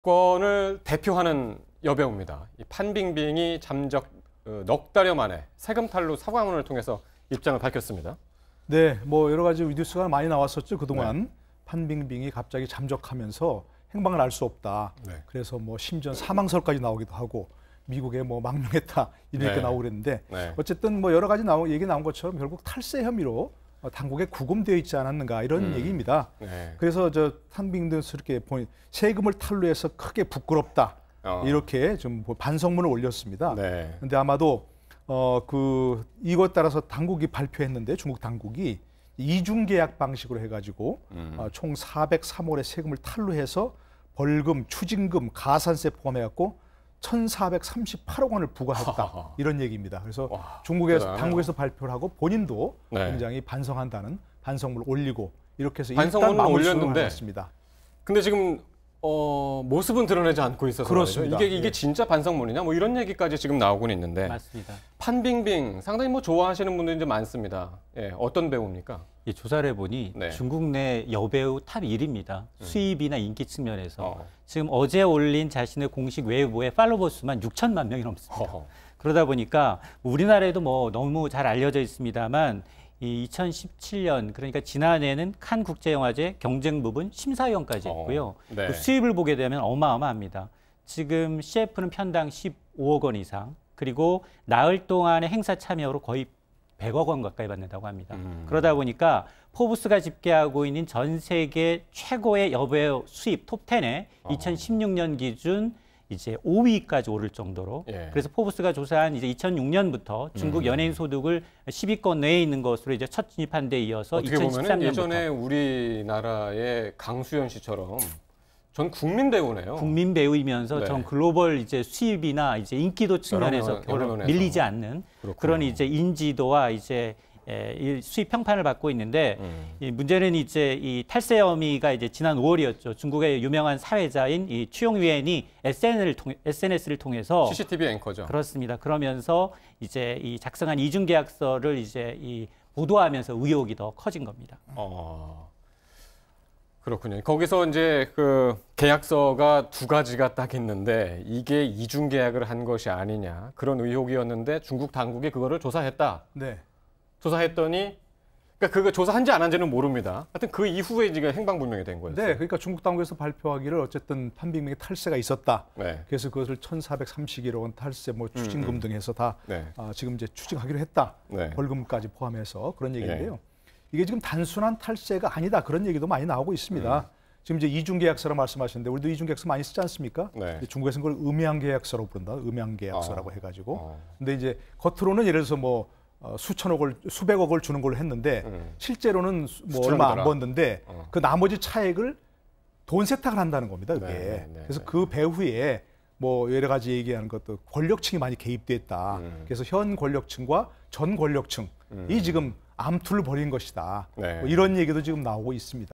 정치권을 대표하는 여배우입니다. 이 판빙빙이 잠적 넉 달여 만에 세금 탈루 사과문을 통해서 입장을 밝혔습니다. 네, 뭐 여러 가지 뉴스가 많이 나왔었죠. 그동안 네. 판빙빙이 갑자기 잠적하면서 행방을 알 수 없다. 네. 그래서 뭐 심지어 사망설까지 나오기도 하고 미국에 뭐 망명했다 이렇게 네. 나오고 그랬는데 네. 어쨌든 뭐 여러 가지 얘기 나온 것처럼 결국 탈세 혐의로 당국에 구금되어 있지 않았는가 이런 얘기입니다. 네. 그래서 저 판빙등스럽게 세금을 탈루해서 크게 부끄럽다 이렇게 좀 반성문을 올렸습니다. 네. 근데 아마도 이것 따라서 당국이 발표했는데 중국 당국이 이중 계약 방식으로 해가지고 총 403억의 세금을 탈루해서 벌금, 추징금, 가산세 포함해갖고 1,438억 원을 부과했다 이런 얘기입니다. 그래서 중국에서 당국에서 발표를 하고 본인도 네. 굉장히 반성한다는 반성문을 올리고 이렇게 해서 반성문을 올렸는데 했습니다. 근데 지금 모습은 드러내지 않고 있어서 그렇습니다. 이게 예. 진짜 반성문이냐 뭐 이런 얘기까지 지금 나오고는 있는데 맞습니다. 판빙빙 상당히 뭐 좋아하시는 분들이 이제 많습니다. 예, 어떤 배우입니까? 이 조사를 해보니 네. 중국 내 여배우 탑 1위입니다. 수입이나 인기 측면에서. 지금 어. 어제 올린 자신의 공식 웨이보의 팔로워 수만 6천만 명이 넘습니다. 허허. 그러다 보니까 우리나라에도 뭐 너무 잘 알려져 있습니다만 이 2017년 그러니까 지난해는 칸 국제영화제 경쟁 부분 심사위원까지 했고요. 네. 그 수입을 보게 되면 어마어마합니다. 지금 CF는 편당 15억 원 이상 그리고 나흘 동안의 행사 참여로 거의 100억 원 가까이 받는다고 합니다. 그러다 보니까 포브스가 집계하고 있는 전 세계 최고의 여배우 수입 톱10에 2016년 기준 이제 5위까지 오를 정도로 예. 그래서 포브스가 조사한 이제 2006년부터 중국 연예인 소득을 10위권 내에 있는 것으로 이제 첫 진입한 데 이어서 어떻게 보면 2013년부터 예전에 우리나라의 강수연 씨처럼 전 국민 배우네요. 국민 배우이면서 네. 전 글로벌 이제 수입이나 이제 인기도 측면에서 여러 별로 면에서. 밀리지 않는 그렇군요. 그런 이제 인지도와 이제 이 수입 평판을 받고 있는데 이 문제는 이제 이 탈세 혐의가 이제 지난 5월이었죠. 중국의 유명한 사회자인 이 추용위엔이 SNS를 통해서 CCTV 앵커죠. 그렇습니다. 그러면서 이제 이 작성한 이중 계약서를 이제 이 보도하면서 의혹이 더 커진 겁니다. 그렇군요. 거기서 이제 그 계약서가 두 가지가 딱 있는데 이게 이중 계약을 한 것이 아니냐 그런 의혹이었는데 중국 당국이 그거를 조사했다. 네. 조사했더니 그러니까 그거 조사한지 안 한지는 모릅니다. 하여튼 그 이후에 지금 행방불명이 된 거예요. 네, 그러니까 중국 당국에서 발표하기를 어쨌든 판빙빙의 탈세가 있었다. 네. 그래서 그것을 1,431억 원 탈세, 뭐 추징금 등 해서 다 네. 지금 이제 추징하기로 했다. 네. 벌금까지 포함해서 그런 얘기인데요. 이게 지금 단순한 탈세가 아니다 그런 얘기도 많이 나오고 있습니다. 지금 이제 이중계약서라 말씀하셨는데 우리도 이중계약서 많이 쓰지 않습니까? 네. 중국에서는 그걸 음양계약서라고 부른다. 음양계약서라고 해가지고. 근데 이제 겉으로는 예를 들어서 뭐 수백억을 주는 걸로 했는데 실제로는 뭐 얼마 안 벌는데 그 나머지 차액을 돈 세탁을 한다는 겁니다. 그게. 네. 그래서 그 배후에 뭐 여러 가지 얘기하는 것도 권력층이 많이 개입됐다. 그래서 현 권력층과 전 권력층이 지금 암투를 벌인 것이다. 네. 뭐 이런 얘기도 지금 나오고 있습니다.